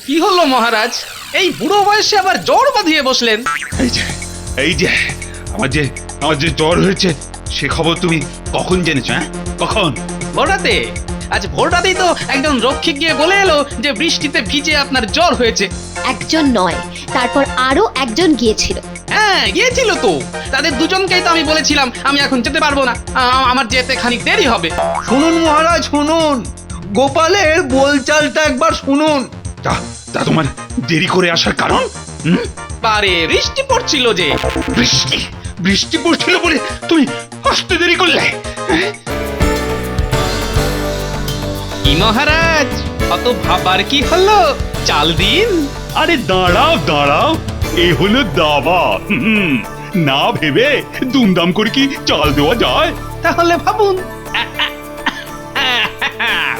কি হলো মহারাজ, এই বুড়ো বয়সে আবার জ্বর বাঁধিয়ে বসলেন? এই যে আমার যে জ্বর হয়েছে সে খবর তুমি কখন জেনেছো? হ্যাঁ, কখন? ভোররাতে। আজ ভোররাতেই তো একজন রক্ষী গিয়ে বলে এলো যে বৃষ্টিতে ভিজে আপনার জ্বর হয়েছে। একজন নয়, তারপর আরো একজন গিয়েছিল। হ্যাঁ, গিয়েছিল তো। তাদের দুজনকেই তো আমি বলেছিলাম আমি এখন যেতে পারবো না, আমার যেতে খানিক দেরি হবে। শুনুন মহারাজ শুনুন, গোপালের বলচালটা একবার শুনুন। তা তা তোমার দেরি করে আসার কারণ? বারে বৃষ্টি পড়ছিল যে। বৃষ্টি বৃষ্টি পড়ছিল বলে তুমি আসতে দেরি করলে? কি মহারাজ, অত ভাবার কি হলো? চাল দিন। আরে দাঁড়াও দাঁড়াও, এ হলো দাবা। না ভেবে দুমদাম করে কি চাল দেওয়া যায়? তাহলে ভাবুন।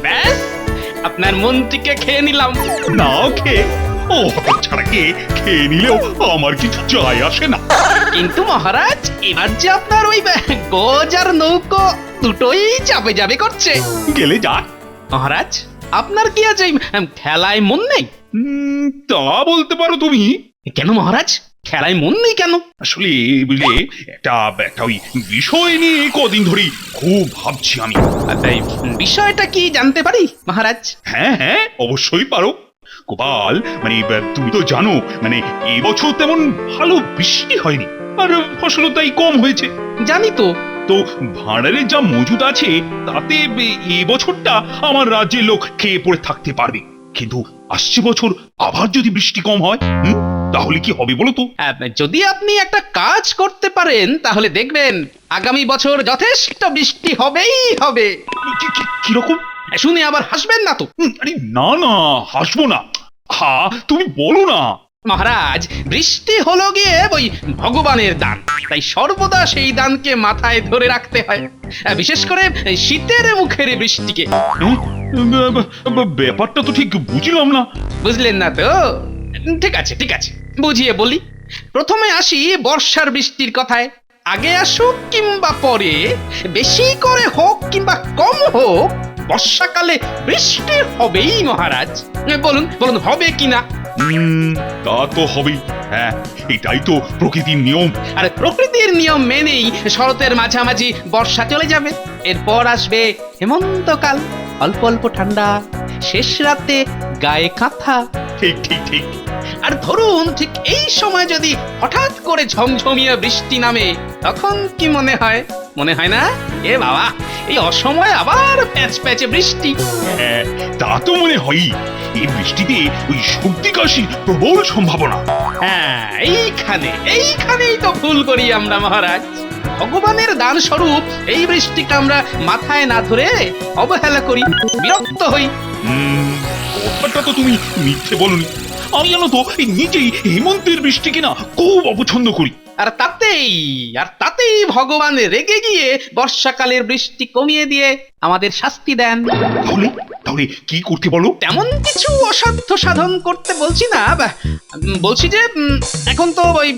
ব্যাস, আপনার মন্ত্রীকে খেয়ে নিলাম। নাও খেয়ে, ও ছাড়া খেয়ে নিলেও আমার কিছু যায় আসে না। কিন্তু মহারাজ, এবার যে আপনার ওই গজ আর নৌকো দুটোই চাপে যাবে করছে। গেলে যা। মহারাজ, আপনার কি আজ এই খেলায় মন নেই? তা বলতে পারো তুমি। কেন মহারাজ, খেলায় মন নেই কেন? আসলে বুঝলে, একটা একটা ওই বিষয় নিয়ে কদিন ধরেই খুব ভাবছি আমি। এই বিষয়টা কি জানতে পারি মহারাজ? হ্যাঁ হ্যাঁ, অবশ্যই পারো গোপাল। মানে তুমি তো জানো, মানে এবছর তেমন ভালো বৃষ্টি হয়নি, আর ফসলও তাই কম হয়েছে। জানি তো। তো ভাঁড়ারে যা মজুদ আছে তাতে এবছরটা আমার রাজ্যের লোক খেয়ে পড়ে থাকতে পারবে। কিন্তু আসছে বছর আবার যদি বৃষ্টি কম হয়, তাহলে কি হবে বলো তো? যদি আপনি একটা কাজ করতে পারেন তাহলে দেখবেন আগামী বছর যথেষ্ট বৃষ্টি হবেই হবে। কিরকম? শুনে আবার হাসবেন না তো? আরে না না, হাসবো না। তুমি বলো না। মহারাজ, বৃষ্টি হলো গিয়ে ওই ভগবানের দান, তাই সর্বদা সেই দানকে মাথায় ধরে রাখতে হয়, বিশেষ করে শীতের মুখের বৃষ্টিকে। ব্যাপারটা তো ঠিক বুঝলাম না। বুঝলেন না তো? ঠিক আছে ঠিক আছে, বুঝিয়ে বলি। প্রথমে আসি বর্ষার বৃষ্টির কথায়। আগে আসুক কিংবা পরে, বেশি করে হোক কিংবা কম হোক, বর্ষাকালে বৃষ্টি হবেই মহারাজ। বলুন বলুন, হবে কিনা? তা তো হবেই। হ্যাঁ, এটাই তো প্রকৃতির নিয়ম। আর প্রকৃতির নিয়ম মেনেই শরতের মাঝামাঝি বর্ষা চলে যাবে। এরপর আসবে হেমন্তকাল, অল্প অল্প ঠান্ডা, শেষ রাতে গায়ে কাঁথা। ঠিক ঠিক ঠিক। আর ধরুন ঠিক এই সময় যদি হঠাৎ করে ঝমঝমিয়ে বৃষ্টি নামে, তখন কি মনে হয়? মনে হয় না এ বাবা, এই অসময়ে আবার প্যাচ প্যাচে বৃষ্টি। হ্যাঁ, তা তো মনে হয়। এই বৃষ্টিতে ওই সর্দি কাশির প্রবল সম্ভাবনা। হ্যাঁ, এইখানেই তো ভুল করি আমরা মহারাজ। ভগবানের দান স্বরূপ এই বৃষ্টিকে আমরা মাথায় না ধরে অবহেলা করি, বিরক্ত হই। কথাটা তো তুমি মিথ্যে বলনি। আমি জানো তো নিজেই হেমন্তের বৃষ্টি কিনা খুব অপছন্দ করি। আর তাতেই ভগবান রেগে গিয়ে বর্ষাকালের বৃষ্টি কমিয়ে দিয়ে আমাদের শাস্তি দেন। তাহলে তাহলে কি করতে বলো? তেমন কিছু অসাধ্য সাধন করতে বলছি না, বলছি যে এখন তো ওই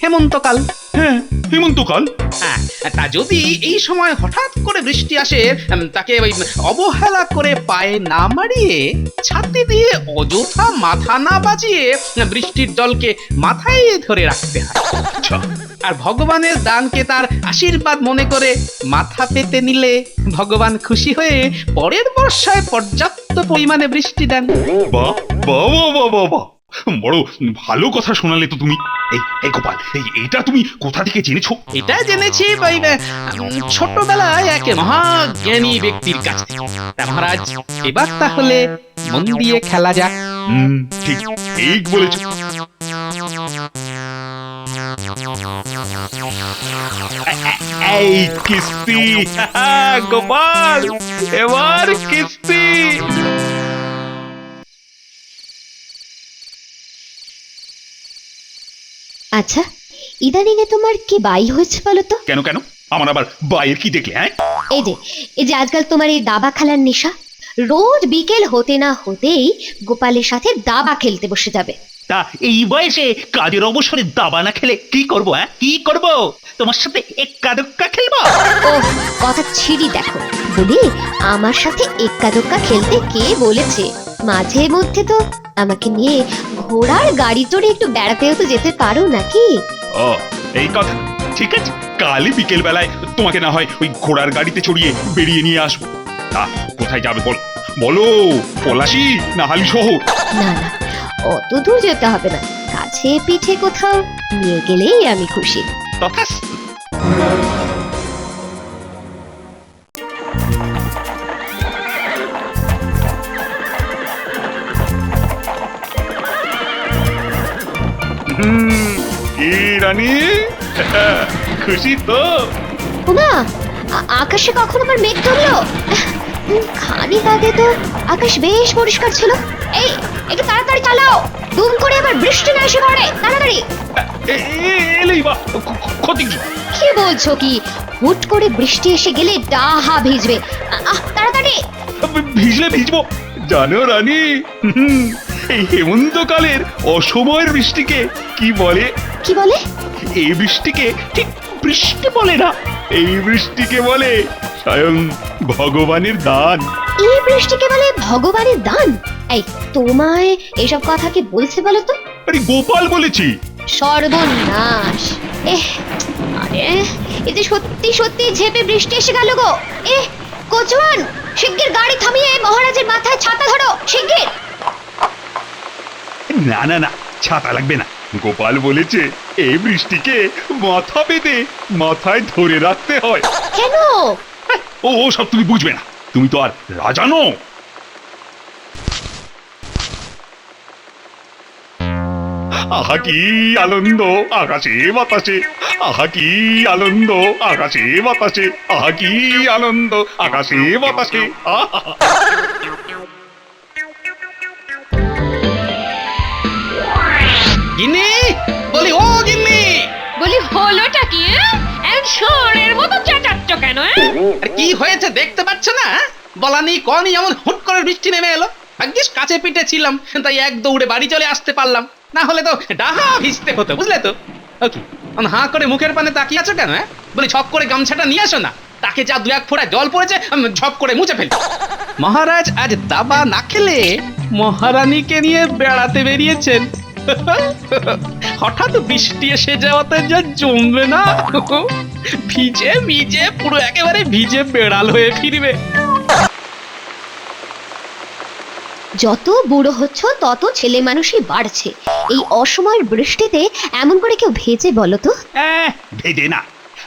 হেমন্তকাল। হ্যাঁ, হেমন্তকাল। হ্যাঁ, তা যদি এই সময় হঠাৎ করে বৃষ্টি আসে, তাকে ওই অবহেলা করে পায়ে না মারিয়ে ছাতি দিয়ে অযথা মাথা না বাজিয়ে বৃষ্টির জলকে মাথায় ধরে রাখতে হয়। আচ্ছা। আর ভগবানের দানকে তার আশীর্বাদ মনে করে মাথা পেতে নিলে ভগবান খুশি হয়ে পরের বর্ষায় পর্যাপ্ত পরিমাণে বৃষ্টি দেন। বাহ বাহ বাহ বাহ বাহ, বড় ভালো কথা শোনালে তো তুমি। এই গোপাল, এটা তুমি কোথা থেকে জেনেছো? এটা জেনেছি ওই ছোটবেলায় এক মহাজ্ঞানী ব্যক্তির কাছে। তা মহারাজ, এবার তাহলে মন দিয়ে খেলা যাক। ঠিক ঠিক বলেছ। এই কিস্তি গোপাল, এবার কিস্তি। আচ্ছা, ইদানিং এ তোমার কি বাই হয়েছে বলো তো? কেন কেন, আমার আবার বাইরের কি দেখলে? হ্যাঁ, এই যে আজকাল তোমার এই দাবা খেলার নেশা, রোজ বিকেল হতে না হতেই গোপালের সাথে দাবা খেলতে বসে যাবে। তা এই বয়সে কাজের অবসরে দাবা না খেলে কি করব? কি করব? তোমার সাথে এক্কা দোক্কা খেলবো? ও কথা ছিড়ি দেখো, বলি আমার সাথে এক্কা দোক্কা খেলতে কে বলেছে? মাঝে মধ্যে তো আমাকে নিয়ে ঘোড়ার গাড়ি চড়ে একটু বেড়াতেও তো যেতে পারো নাকি? ও এই কথা, ঠিক আছে, কালই বিকেল বেলায় তোমাকে না হয় ওই ঘোড়ার গাড়িতে চড়িয়ে বেরিয়ে নিয়ে আসবো। তা কোথায় যাবে বলো? বলো, পলাশি না হালি শহর? না না, অত দূর যেতে হবে না, কাছে পিঠে কোথাও নিয়ে গেলেই আমি খুশি। তথাস্তু। কি রানী, খুশি তো? ওমা, আকাশে কখন আবার মেঘ ধরলো? খানিক আগে তো আকাশ বেশ পরিষ্কার ছিল। এই একটু তাড়াতাড়ি চালাও, দুম করে আবার বৃষ্টি না এসে পড়ে, তাড়াতাড়ি। এলেই বা ক্ষতি কি? কি বলছো কি? হুট করে বৃষ্টি এসে গেলে ডাহা ভিজবে। তাড়াতাড়ি। ভিজলে ভিজবো, জানো রানী, এই হেমন্তকালের অসময়ের বৃষ্টিকে কি বলে? কি বলে? এই বৃষ্টিকে ঠিক বৃষ্টি বলে না, এই বৃষ্টিকে বলে স্বয়ং ভগবানের দান। এই বৃষ্টিকে বলে ভগবানের দান? এই তোমায় এসব কথা কি বলছে বলো তো? আরে গোপাল বলেছি। সর্বনাশ! আরে এই যে সত্যি সত্যি ঝেপে বৃষ্টি এসে গেল গো। কোচওয়ান, শিগগির গাড়ি থামিয়ে মহারাজের মাথায় ছাতা ধরো, শিগগির। না না না, ছাতা লাগবে না। গোপাল বলেছে এই বৃষ্টিকে মাথা বেঁধে মাথায় ধরে রাখতে হয়। কেন? ও সব তুমি বুঝবে না, তুমি তো আর রাজা নও। আহা কি আনন্দ আকাশে বাতাসে, আহা কি আনন্দ আকাশে বাতাসে, আহা কি আনন্দ আকাশে বাতাসে। আহা গিন্নি, বলি ও গিন্নি, বলি হলোটা কি? ষাঁড়ের মতো চেঁচাচ্ছ কেন? আর কি হয়েছে দেখতে পাচ্ছ না? বলানি কনি এমন হুট করে বৃষ্টি নেমে এলো। ভাগ্যিস কাছে পিঠে ছিলাম, তাই এক দৌড়ে বাড়ি চলে আসতে পারলাম, না হলে তো ডাহা ভিজতে হতো, বুঝলে তো? ও কি হাঁ করে মুখের পানে তাকিয়ে আছো কেন? বলি ঝপ করে গামছাটা নিয়ে আসো না, তাকে যা দু এক ফোঁটা জল পড়েছে ঝপ করে মুছে ফেলি। মহারাজ আজ দাবা না খেলে মহারানীকে নিয়ে বেড়াতে বেরিয়েছেন। হঠাৎ বৃষ্টি এসে যাওয়াতে যা জমবে না, ভিজে ভিজে পুরো একেবারে ভিজে বেড়াল হয়ে ফিরবে। যত বুড়ো হচ্ছ তত ছেলে মানুষই বাড়ছে। এই অসময়ের বৃষ্টিতে এমন করে কেউ ভেজে বলো তো? ভেজে না,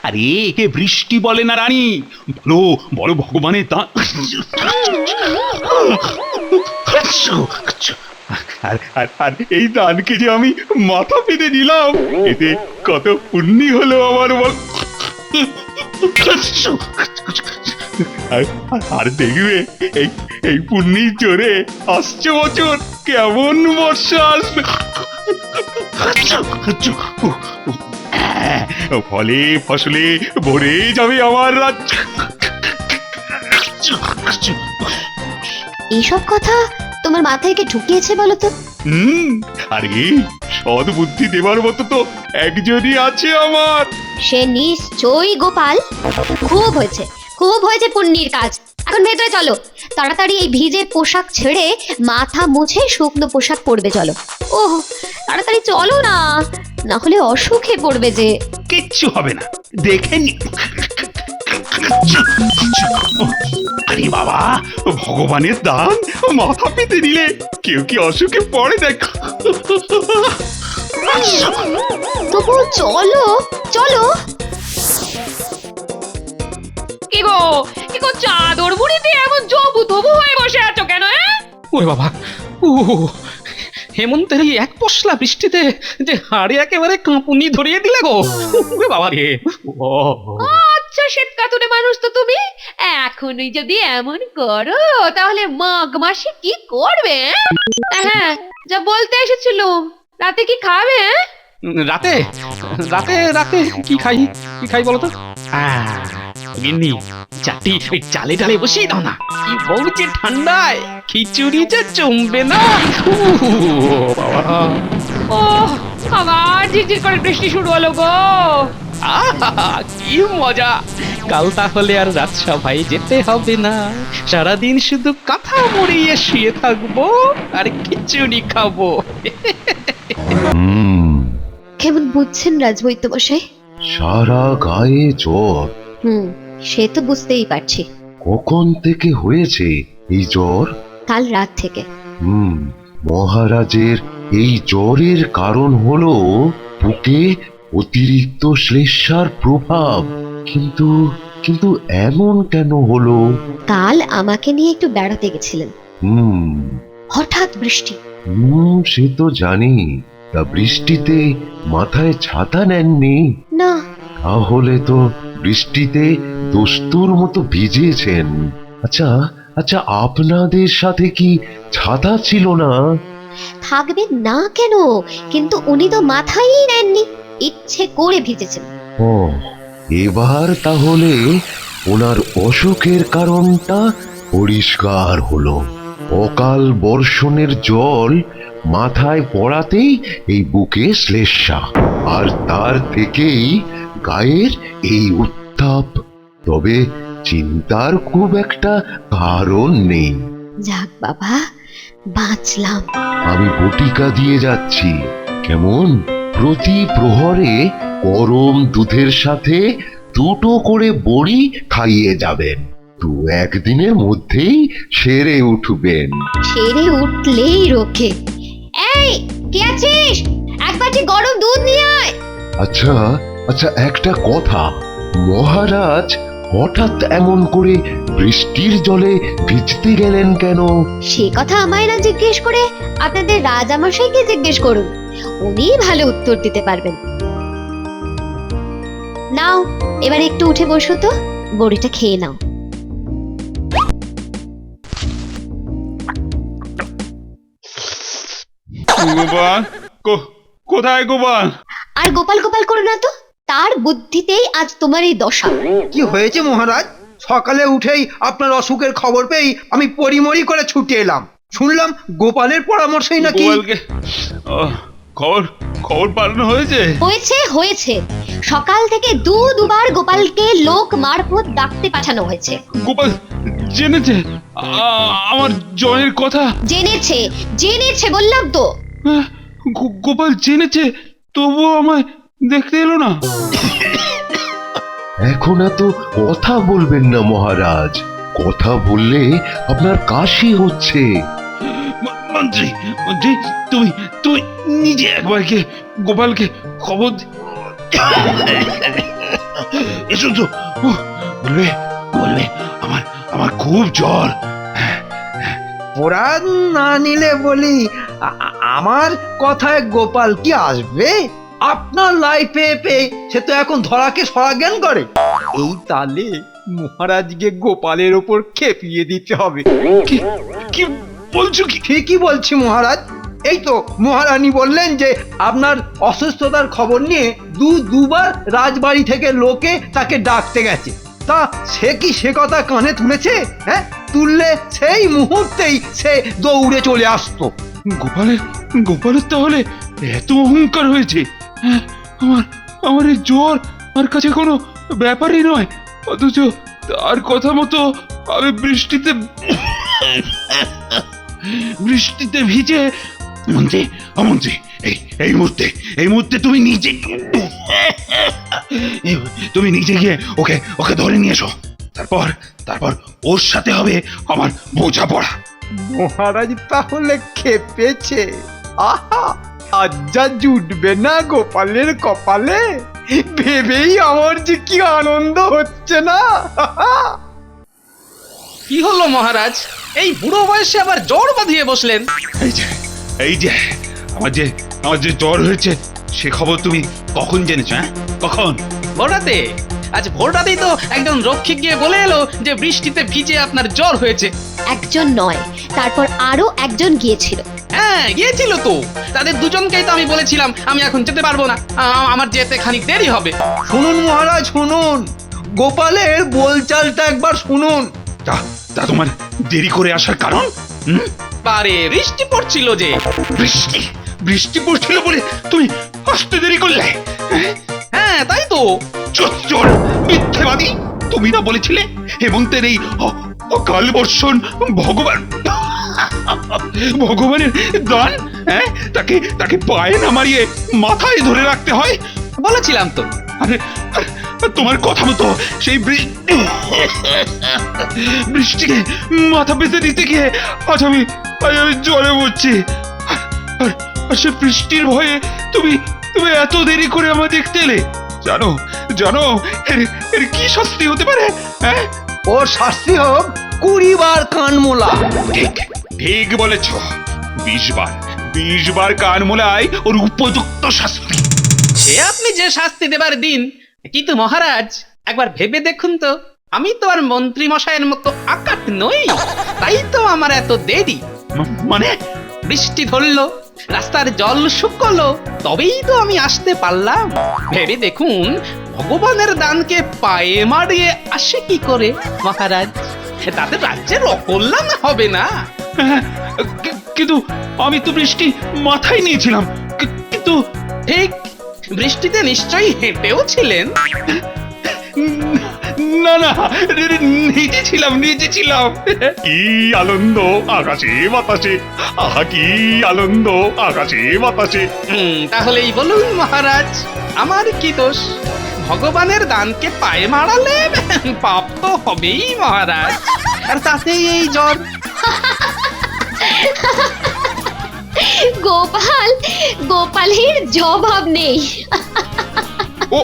আরে একে বৃষ্টি বলে না রানী, বলো বলো ভগবানের দান। আর এই দানকে যে আমি মাথা পেতে নিলাম, এতে কত পুণ্যি হলো আমার বল। আর দেখবে এই এই পুণ্যির জোরে আসছে বছর কেমন বর্ষা আসবে। ফলে ফসলে ভরে যাবে আমার রাজ্য। এইসব কথা তোমার মাথায় কে ঢুকিয়েছে বলো তো? আরে সৎ বুদ্ধি দেবার মতো তো একজনই আছে আমার। সে নিশ্চয়ই গোপাল। খুব হয়েছে, খুব হয়েছে পুণ্যির কাজ। এখন ভেতরে চলো, তাড়াতাড়ি এই ভিজে পোশাক ছেড়ে মাথা মুছে শুকনো পোশাক পরবে। চলো, ওহ তাড়াতাড়ি চলো না, না হলে অসুখে পড়বে যে। কিচ্ছু হবে না, দেখে নি। আরে বাবা, ভগবানের দান, মাথা পেতে নিলে কেউ কি অসুখে পড়ে? দেখ, তবু চলো চলো। কি গো চাদর মুড়ি দিয়ে এমন জবু তবু হয়ে বসে আছো কেন? ওরে বাবা, হেমন্তের এই এক পশলা বৃষ্টিতে যে হাড়ে একেবারে কাঁপুনি ধরিয়ে দিলে গো। ওরে বাবা রে। আচ্ছা শ্বেত কাতুরে মানুষ তো তুমি, এখনই যদি এমন করো তাহলে মাঘ মাসে কি করবে? হ্যাঁ, যা বলতে এসেছিল, রাতে কি খাবে? রাতে রাতে রাতে কি খাই, কি খাই বলো তো? গিন্নি, চাটি ওই চালে ডালে বসিয়ে দাও না, কি বলছে ঠান্ডায় খিচুড়ি যে জমবে না। বাবা ও আবার ঝিরঝির করে বৃষ্টি শুরু হলো গো। আহা, কি মজা! কাল তাহলে আর রাজসভায় যেতে হবে না, সারাদিন শুধু কথা মুড়িয়ে শুয়ে থাকবো আর খিচুড়ি খাবো। কেমন বুঝছেন রাজবৈদ্য মশাই? সারা গায়ে জ্বর। সে তো বুঝতেই পারছি। কখন থেকে হয়েছে এই জ্বর? কাল রাত থেকে। মহারাজের এই জ্বরের কারণ হলো বুকে অতিরিক্ত শ্লেষ্মার প্রভাব। কিন্তু কিন্তু এমন কেন হলো? কাল আমাকে নিয়ে একটু বেড়াতে গেছিলেন, হঠাৎ বৃষ্টি। সে তো জানি। তা বৃষ্টিতে মাথায় ছাতা নেননি? না। তাহলে তো বৃষ্টিতে দস্তুর মতো ভিজেছেন। আচ্ছা আচ্ছা, আপনাদের সাথে কি ছাতা ছিল না? থাকবে না কেন, কিন্তু উনি তো মাথায় নেননি, ইচ্ছে করে ভিজেছেন। ও, এবার তাহলে ওনার অসুখের কারণটা পরিষ্কার হলো। অকাল বর্ষণের জল মাথায় পড়াতেই এই বুকে শ্লেষ্মা, আর তার থেকেই গায়ের এই উত্তাপ। তবে চিন্তার খুব একটা কারণ নেই। যাক বাবা, বাঁচলাম। আমি বটিকা দিয়ে যাচ্ছি, কেমন? প্রতি প্রহরে গরম দুধের সাথে 2টো করে বড়ি খাইয়ে যাবেন। 1 দিনের মধ্যেই সেরে উঠবেন। সেরে উঠলেই রোখে। এই, কে আছিস? এক বাটি গরম দুধ নিয়ে আয়। আচ্ছা আচ্ছা, একটা কথা, মহারাজ হঠাৎ এমন করে বৃষ্টির জলে ভিজতে গেলেন কেন? সে কথা আমায় না জিজ্ঞেস করে আপনাদের রাজামশাইকে জিজ্ঞেস করুন, উনি ভালো উত্তর দিতে পারবেন। নাও, এবার একটু উঠে বসো তো, বড়িটা খেয়ে নাও। গোপাল, কোথায় গোপাল? আর গোপাল গোপাল করো না তো, তার বুদ্ধিতেই আজ তোমার এই দশা। কি হয়েছে মহারাজ? সকালে উঠেই আপনার অসুখের খবর পেয়েই আমি পরিমরি করে ছুটে এলাম। শুনলাম গোপালের পরামর্শই নাকি। গোপালকে খবর খবর পাঠানো হয়েছে? হয়েছে হয়েছে, সকাল থেকে দুবার গোপালকে লোক মারফত ডাকতে পাঠানো হয়েছে। গোপাল জেনেছে আমার জয়ের কথা? জেনেছে জেনেছে বললাম তো। গোপাল জেনেছে, তবুও আমায় দেখতে এলো না। এখন এত কথা বলবেন না মহারাজ, কথা বললে আপনার কাশি হচ্ছে। মন্ত্রী মন্ত্রী, তুমি তুমি নিজে একবার গিয়ে গোপালকে খবর এসো তো। বলবে বলবে আমার আমার খুব জ্বর। ওরা না নিলে বলি, আমার কথায় গোপাল কি আসবে? আপনার লাইফে পেয়ে সে তো এখন ধরাকে সরা জ্ঞান করে। এই তালে মহারাজকে গোপালের ওপর খেপিয়ে দিতে হবে। কি কি বলছো? কি ঠিকই বলছি মহারাজ। এই তো মহারানী বললেন যে আপনার অসুস্থতার খবর নিয়ে দুবার রাজবাড়ি থেকে লোকে তাকে ডাকতে গেছে। তা সে কি সে কথা কানে তুলেছে? হ্যাঁ, তুললে সেই মুহূর্তেই সে দৌড়ে চলে আসতো। গোপালের তাহলে এত অহংকার হয়েছে? হ্যাঁ, আমার এই জ্বর আর কাছে কোনো ব্যাপারই নয়, অথচ তার কথা মতো আমি বৃষ্টিতে ভিজে। মন্ত্রী মন্ত্রী, এই মুহূর্তে তুমি নিজে গিয়ে ওকে ধরে নিয়ে এসো। তারপর ওর সাথে হবে আমার বোঝাপড়া। মহারাজ তাহলে খেপেছে। আহা, লজ্জা জুটবে না গোপালের কপালে? ভেবেই আমার যে কি আনন্দ হচ্ছে না। কি হলো মহারাজ, এই বুড়ো বয়সে আবার জ্বর বাঁধিয়ে বসলেন? এই যে আমার যে জ্বর হয়েছে সে খবর তুমি কখন জেনেছো? হ্যাঁ, কখন? ভোররাতে। আজ ভোররাতেই তো একজন রক্ষী গিয়ে বলে এলো যে বৃষ্টিতে ভিজে আপনার জ্বর হয়েছে। একজন নয়, তারপর আরো একজন গিয়েছিল। হ্যাঁ, গিয়েছিল তো। তাদের দুজনকেই তো আমি বলেছিলাম আমি এখন যেতে পারবো না, আমার যেতে খানিক দেরি হবে। শুনুন মহারাজ শুনুন, গোপালের বলচালটা একবার শুনুন। তা তোমার দেরি করে আসার কারণ? বারে বৃষ্টি পড়ছিল যে। বৃষ্টি বৃষ্টি পড়ছিল বলে তুমি আসতে দেরি করলে? হ্যাঁ তাই তো। চোর মিথ্যেবাদী! তুমি না বলেছিলে হেমন্তের এই অকাল বর্ষণ ভগবানের দান? হ্যাঁ, তাকে তাকে পায়ে না মারিয়ে মাথায় ধরে রাখতে হয়। বলেছিলাম তো। আরে তোমার কথা মতো সেই বৃষ্টিকে মাথা পেতে দিতে গিয়ে আজ আমি জ্বরে মরছি। আর সে বৃষ্টির ভয়ে তুমি তুমি এত দেরি করে আমায় দেখতে এলে। জানো জানো এর কি শাস্তি হতে পারে? হ্যাঁ, ওর শাস্তি হোক 20 বার কানমোলা। ঠিক ঠিক বলেছ। 20 বার কান মোলায় ওর উপযুক্ত শাস্তি। সে আপনি যে শাস্তি দেবার দিন, কিন্তু মহারাজ একবার ভেবে দেখুন তো, আমি তো আর মন্ত্রী মশাইয়ের মতো আকাট নই, তাই তো আমার এত দেরি। মানে বৃষ্টি ধরলো, রাস্তার জল শুকলো, তবেই তো আমি আসতে পারলাম। ভেবে দেখুন, ভগবানের দানকে পায়ে মারিয়ে আসে কি করে মহারাজ? তাতে রাজ্যের অকল্যাণ হবে না। হ্যাঁ, কিন্তু আমি তো বৃষ্টি মাথায় নিয়েছিলাম। কিন্তু ঠিক, বৃষ্টিতে নিশ্চয়ই হেঁটেও ছিলেন। না না, নিচে ছিলাম। কি আনন্দ আকাশে বাতাসে! আহা কি আনন্দ আকাশে বাতাসে! তাহলেই বলুন মহারাজ, আমার কি দোষ? ভগবানের দানকে পায়ে মারালে পাপ তো হবেই মহারাজ, আর তাতেই এই জ্বর। গোপালের জবাব নেই। ও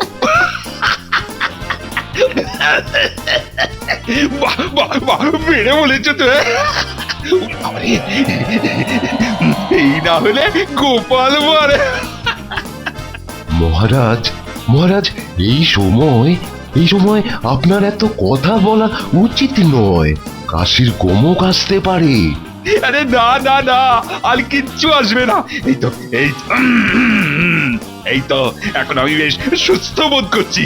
বাহ, বেড়ে বলেছে তো। এই না হলে গোপাল মারে। মহারাজ মহারাজ, এই সময় আপনার এত কথা বলা উচিত নয়। কাশির গোমক আসতে পারে। আরে না, আর কিচ্ছু আসবে না। এই তো এখন আমি বেশ সুস্থ বোধ করছি।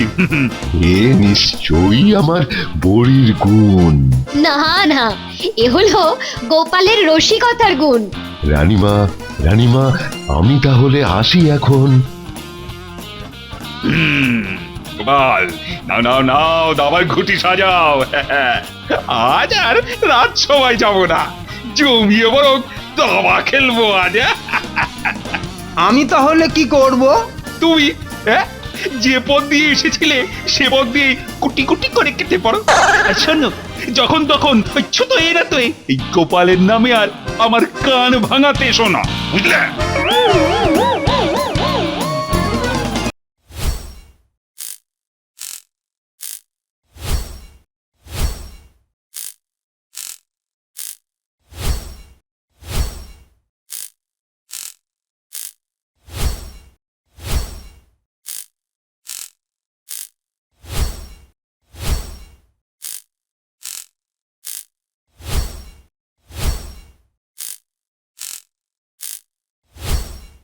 এ নিশ্চয়ই আমার বড়ির গুণ। না না, এ হলো গোপালের রসিকতার গুণ। রানীমা, আমি তাহলে আসি এখন। গোপাল, নাও দাবার ঘুটি সাজাও। আজ আর রাত সময় যাব না, জমিয়ে বরং দাবা খেলবো আজ। আমি তাহলে কি করব? তুমি যে পথ দিয়ে এসেছিলে সে পথ দিয়ে কুটি কুটি করে কেটে পড়ো। আর শোনো, যখন তখন ওই ছোট এরা তো এই গোপালের নামে আর আমার কান ভাঙাতে এসো না, বুঝলে?